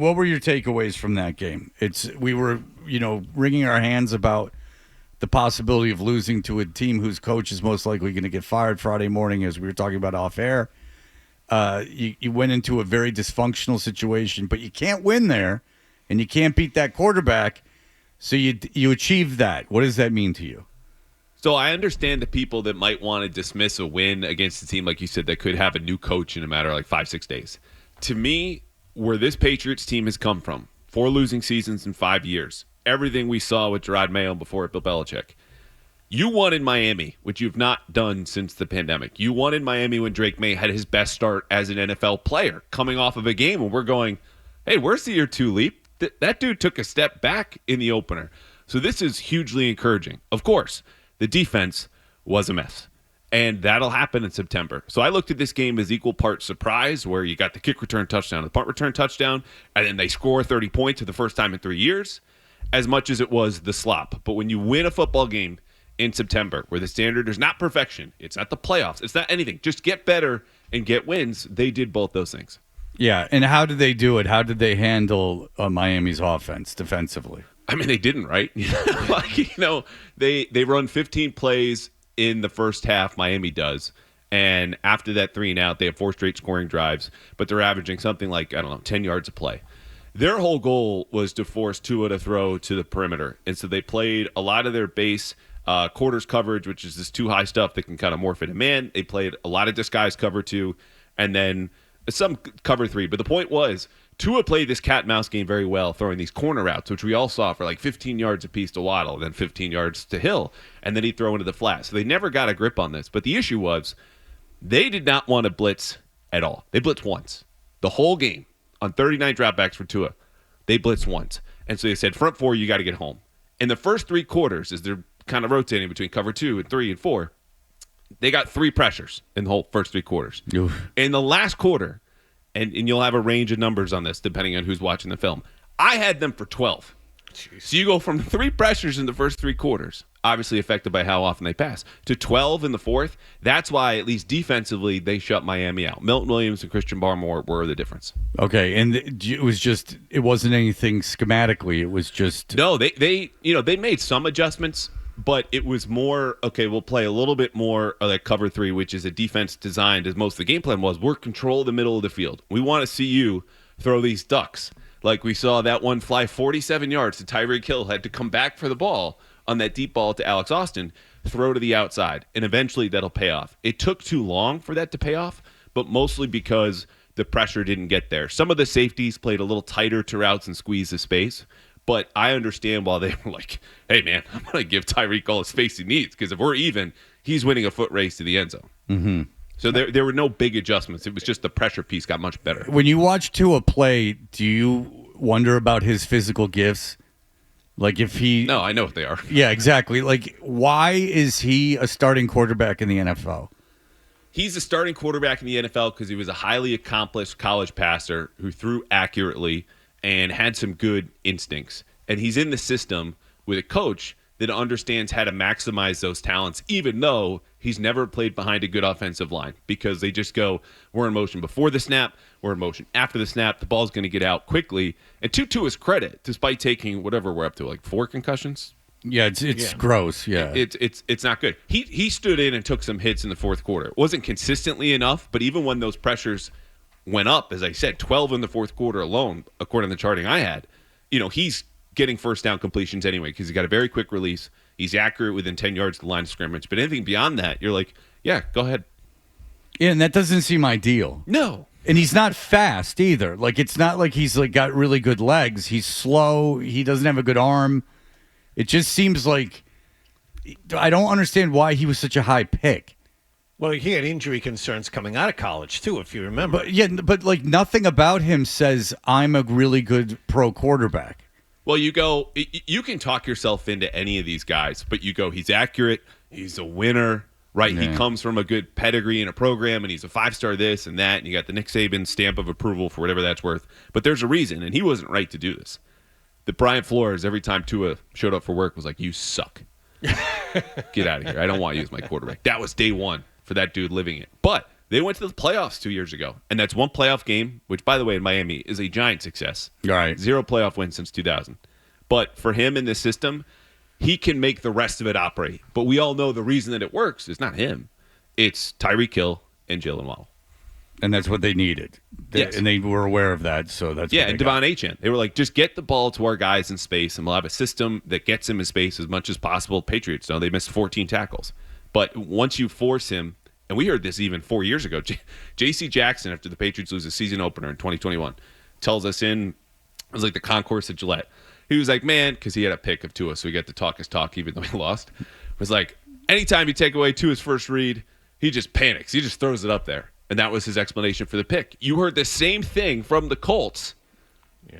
what were your takeaways from that game? We were, wringing our hands about the possibility of losing to a team whose coach is most likely going to get fired Friday morning, as we were talking about off air. You went into a very dysfunctional situation, but you can't win there, and you can't beat that quarterback. So you achieved that. What does that mean to you? So I understand the people that might want to dismiss a win against a team, like you said, that could have a new coach in a matter of like 5-6 days. To me, where this Patriots team has come from, 4 losing seasons in 5 years, everything we saw with Drake Maye before Bill Belichick. You won in Miami, which you've not done since the pandemic. You won in Miami when Drake Maye had his best start as an NFL player, coming off of a game where we're going, hey, where's the year 2 leap? That dude took a step back in the opener. So this is hugely encouraging. Of course, the defense was a mess, and that'll happen in September. So I looked at this game as equal parts surprise, where you got the kick return touchdown, the punt return touchdown, and then they score 30 points for the first time in 3 years, as much as it was the slop. But when you win a football game in September, where the standard is not perfection, it's not the playoffs, it's not anything, just get better and get wins, they did both those things. Yeah, and how did they do it? How did they handle Miami's offense defensively? I mean, they didn't, right? They run 15 plays in the first half, Miami does. And after that 3 and out, they have 4 straight scoring drives, but they're averaging something like, 10 yards a play. Their whole goal was to force Tua to throw to the perimeter. And so they played a lot of their base quarters coverage, which is this too high stuff that can kind of morph into man. They played a lot of disguise cover 2, and then some cover 3. But the point was, Tua played this cat and mouse game very well, throwing these corner routes, which we all saw for like 15 yards apiece to Waddle, then 15 yards to Hill, and then he'd throw into the flat. So they never got a grip on this. But the issue was, they did not want to blitz at all. They blitzed once. The whole game, on 39 dropbacks for Tua, they blitzed once. And so they said, front 4, you got to get home. In the first 3 quarters, as they're kind of rotating between cover 2 and 3 and 4, they got 3 pressures in the whole first 3 quarters. Oof. In the last quarter, and you'll have a range of numbers on this depending on who's watching the film, I had them for 12. Jeez. So you go from 3 pressures in the first 3 quarters, obviously affected by how often they pass, to 12 in the fourth. That's why, at least defensively, they shut Miami out. Milton Williams and Christian Barmore were the difference. Okay, and it wasn't anything schematically. It was just... No, they made some adjustments, but it was more, okay, we'll play a little bit more of that cover 3, which is a defense designed, as most of the game plan was, we're control the middle of the field. We want to see you throw these ducks. Like we saw that one fly 47 yards to Tyreek Hill, had to come back for the ball on that deep ball to Alex Austin, throw to the outside, and eventually that'll pay off. It took too long for that to pay off, but mostly because the pressure didn't get there. Some of the safeties played a little tighter to routes and squeeze the space. But I understand why they were like, hey, man, I'm going to give Tyreek all the space he needs, because if we're even, he's winning a foot race to the end zone. Mm-hmm. So there were no big adjustments. It was just the pressure piece got much better. When you watch Tua play, do you wonder about his physical gifts? Like if he... No, I know what they are. Yeah, exactly. Like, why is he a starting quarterback in the NFL? He's a starting quarterback in the NFL because he was a highly accomplished college passer who threw accurately and had some good instincts. And he's in the system with a coach that understands how to maximize those talents, even though he's never played behind a good offensive line, because they just go, we're in motion before the snap, we're in motion after the snap, the ball's going to get out quickly. And to his credit, despite taking whatever we're up to, like 4 concussions? Yeah, it's gross. Yeah, it's not good. He stood in and took some hits in the fourth quarter. It wasn't consistently enough, but even when those pressures went up, as I said, 12 in the fourth quarter alone, according to the charting I had, he's getting first down completions anyway because he's got a very quick release. He's accurate within 10 yards of the line of scrimmage. But anything beyond that, you're like, yeah, go ahead. Yeah, and that doesn't seem ideal. No. And he's not fast either. Like, it's not like he's like got really good legs. He's slow. He doesn't have a good arm. It just seems like I don't understand why he was such a high pick. Well, he had injury concerns coming out of college, too, if you remember. But like nothing about him says I'm a really good pro quarterback. Well, you can talk yourself into any of these guys, but you go, he's accurate, he's a winner, right? Yeah. He comes from a good pedigree in a program, and he's a 5-star this and that, and you got the Nick Saban stamp of approval for whatever that's worth. But there's a reason, and he wasn't right to do this. That Brian Flores, every time Tua showed up for work, was like, you suck. Get out of here. I don't want you as my quarterback. That was day one for that dude living it. But They went to the playoffs 2 years ago, and that's one playoff game, which, by the way, in Miami is a giant success. Right. 0 playoff wins since 2000. But for him in this system, he can make the rest of it operate. But we all know the reason that it works is not him. It's Tyreek Hill and Jalen Waddle. And that's what they needed. Yes. And they were aware of that, so that's Yeah, what and they got. Devon Achane. They were like, just get the ball to our guys in space, and we'll have a system that gets him in space as much as possible. Patriots, they missed 14 tackles. But once you force him, and we heard this even 4 years ago, J.C. Jackson, after the Patriots lose a season opener in 2021, tells us it was like the concourse at Gillette. He was like, man, because he had a pick of Tua, so he got to talk his talk even though he lost. Was like, anytime you take away Tua's first read, he just panics. He just throws it up there. And that was his explanation for the pick. You heard the same thing from the Colts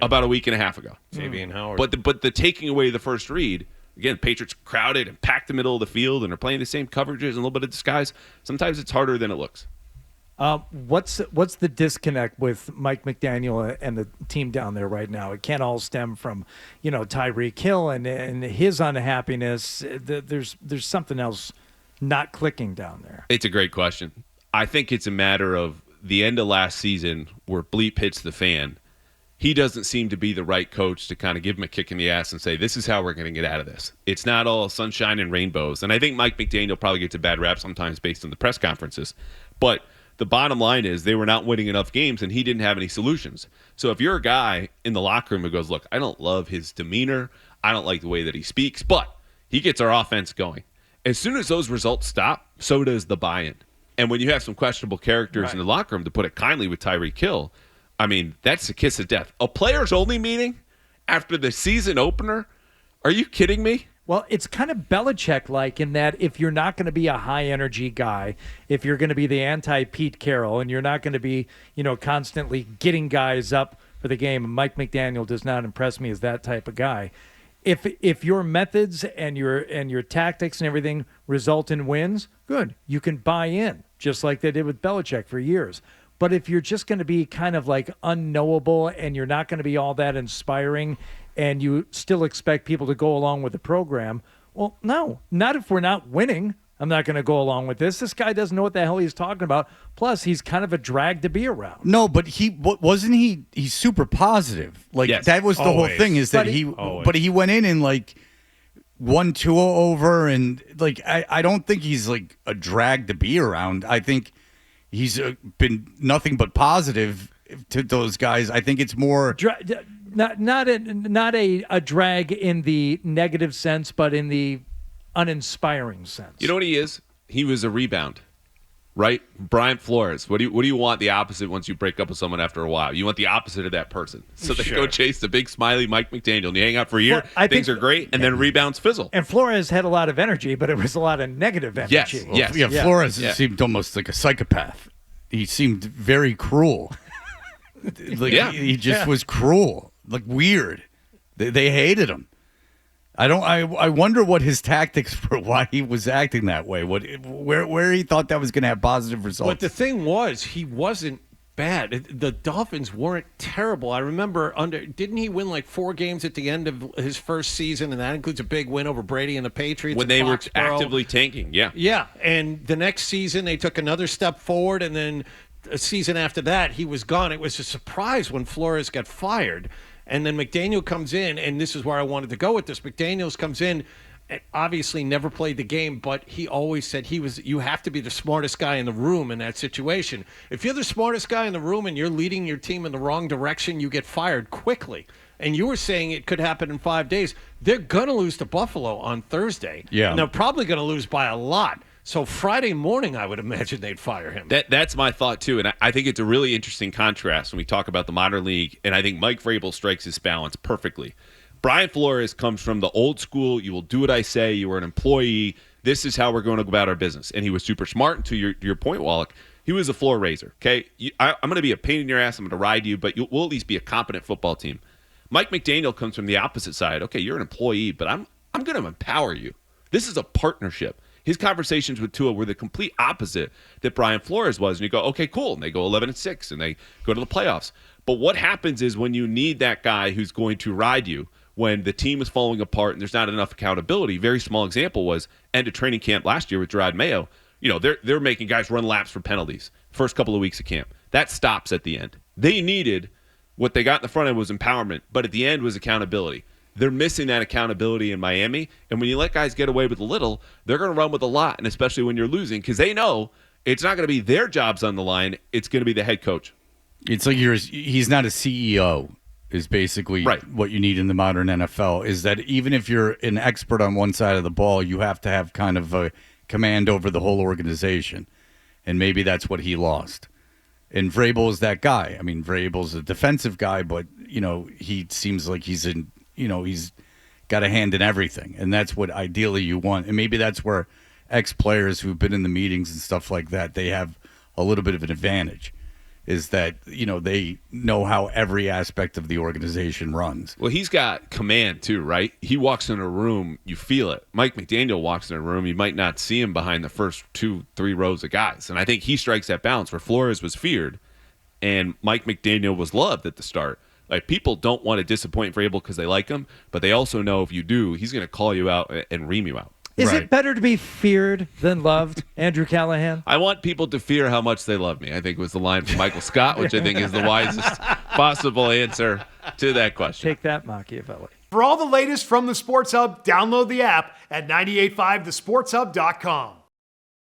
about a week and a half ago. Xavier Howard. But the taking away the first read, again, Patriots crowded and packed the middle of the field and are playing the same coverages and a little bit of disguise. Sometimes it's harder than it looks. What's the disconnect with Mike McDaniel and the team down there right now? It can't all stem from, Tyreek Hill and his unhappiness. There's something else not clicking down there. It's a great question. I think it's a matter of the end of last season where bleep hits the fan. He doesn't seem to be the right coach to kind of give him a kick in the ass and say, this is how we're going to get out of this. It's not all sunshine and rainbows. And I think Mike McDaniel probably gets a bad rap sometimes based on the press conferences. But the bottom line is they were not winning enough games, and he didn't have any solutions. So if you're a guy in the locker room who goes, look, I don't love his demeanor, I don't like the way that he speaks, but he gets our offense going. As soon as those results stop, so does the buy-in. And when you have some questionable characters in the locker room, to put it kindly with Tyreek Hill, I mean, that's the kiss of death. A players-only meeting after the season opener? Are you kidding me? Well, it's kind of Belichick-like in that if you're not going to be a high-energy guy, if you're going to be the anti-Pete Carroll, and you're not going to be, constantly getting guys up for the game, and Mike McDaniel does not impress me as that type of guy. If your methods and your tactics and everything result in wins, good. You can buy in, just like they did with Belichick for years. But if you're just going to be kind of like unknowable and you're not going to be all that inspiring and you still expect people to go along with the program, well, no, not if we're not winning. I'm not going to go along with this. This guy doesn't know what the hell he's talking about. Plus, he's kind of a drag to be around. No, but wasn't he? He's super positive. Like Yes. that was the whole thing. Is that But he went in and like won Tua over, and like I don't think he's like a drag to be around. I think he's been nothing but positive to those guys. I think it's more Not a drag in the negative sense, but in the uninspiring sense. You know what he is? He was a rebound, right? Brian Flores. What do you want the opposite once you break up with someone after a while? You want the opposite of that person. So they go chase the big smiley Mike McDaniel, and you hang out for a year, things are great, and then rebounds fizzle. And Flores had a lot of energy, but it was a lot of negative energy. Yes. Yeah, Flores seemed almost like a psychopath. He seemed very cruel. He just was cruel, like weird. They hated him. I wonder what his tactics were, why he was acting that way. Where he thought that was going to have positive results. But the thing was, he wasn't bad. The Dolphins weren't terrible. I remember didn't he win like 4 games at the end of his first season, and that includes a big win over Brady and the Patriots When they were actively tanking, Yeah, and the next season they took another step forward, and then a season after that he was gone. It was a surprise when Flores got fired. And then McDaniel comes in, and this is where I wanted to go with this. McDaniels comes in, and obviously never played the game, but he always said you have to be the smartest guy in the room in that situation. If you're the smartest guy in the room and you're leading your team in the wrong direction, you get fired quickly. And you were saying it could happen in 5 days. They're going to lose to Buffalo on Thursday. Yeah. And they're probably going to lose by a lot. So Friday morning, I would imagine they'd fire him. That's my thought, too. And I think it's a really interesting contrast when we talk about the modern league. And I think Mike Vrabel strikes his balance perfectly. Brian Flores comes from the old school, you will do what I say, you are an employee, this is how we're going to go about our business. And he was super smart. And to your point, Wallach, he was a floor raiser. Okay, I'm going to be a pain in your ass, I'm going to ride you, but we'll at least be a competent football team. Mike McDaniel comes from the opposite side. Okay, you're an employee, but I'm going to empower you. This is a partnership. His conversations with Tua were the complete opposite that Brian Flores was. And you go, okay, cool. And they go 11-6 and they go to the playoffs. But what happens is when you need that guy who's going to ride you, when the team is falling apart and there's not enough accountability, very small example was end of training camp last year with Drake Maye. they're making guys run laps for penalties first couple of weeks of camp. That stops at the end. They needed what they got in the front end was empowerment, but at the end was accountability. They're missing that accountability in Miami, and when you let guys get away with a little, they're going to run with a lot, and especially when you're losing, because they know it's not going to be their jobs on the line. It's going to be the head coach. It's like he's not a CEO is basically right. What you need in the modern NFL is that even if you're an expert on one side of the ball, you have to have kind of a command over the whole organization, and maybe that's what he lost. And Vrabel is that guy. I mean, Vrabel's a defensive guy, but, he seems like he's got a hand in everything. And that's what ideally you want. And maybe that's where ex-players who've been in the meetings and stuff like that, they have a little bit of an advantage, is that, they know how every aspect of the organization runs. Well, he's got command too, right? He walks in a room, you feel it. Mike McDaniel walks in a room, you might not see him behind the first 2-3 rows of guys. And I think he strikes that balance where Flores was feared and Mike McDaniel was loved at the start. Like, people don't want to disappoint Vrabel because they like him, but they also know if you do, he's going to call you out and ream you out. Is it better to be feared than loved, Andrew Callahan? I want people to fear how much they love me, I think was the line from Michael Scott, which I think is the wisest possible answer to that question. Take that, Machiavelli. For all the latest from the Sports Hub, download the app at 985thesportshub.com.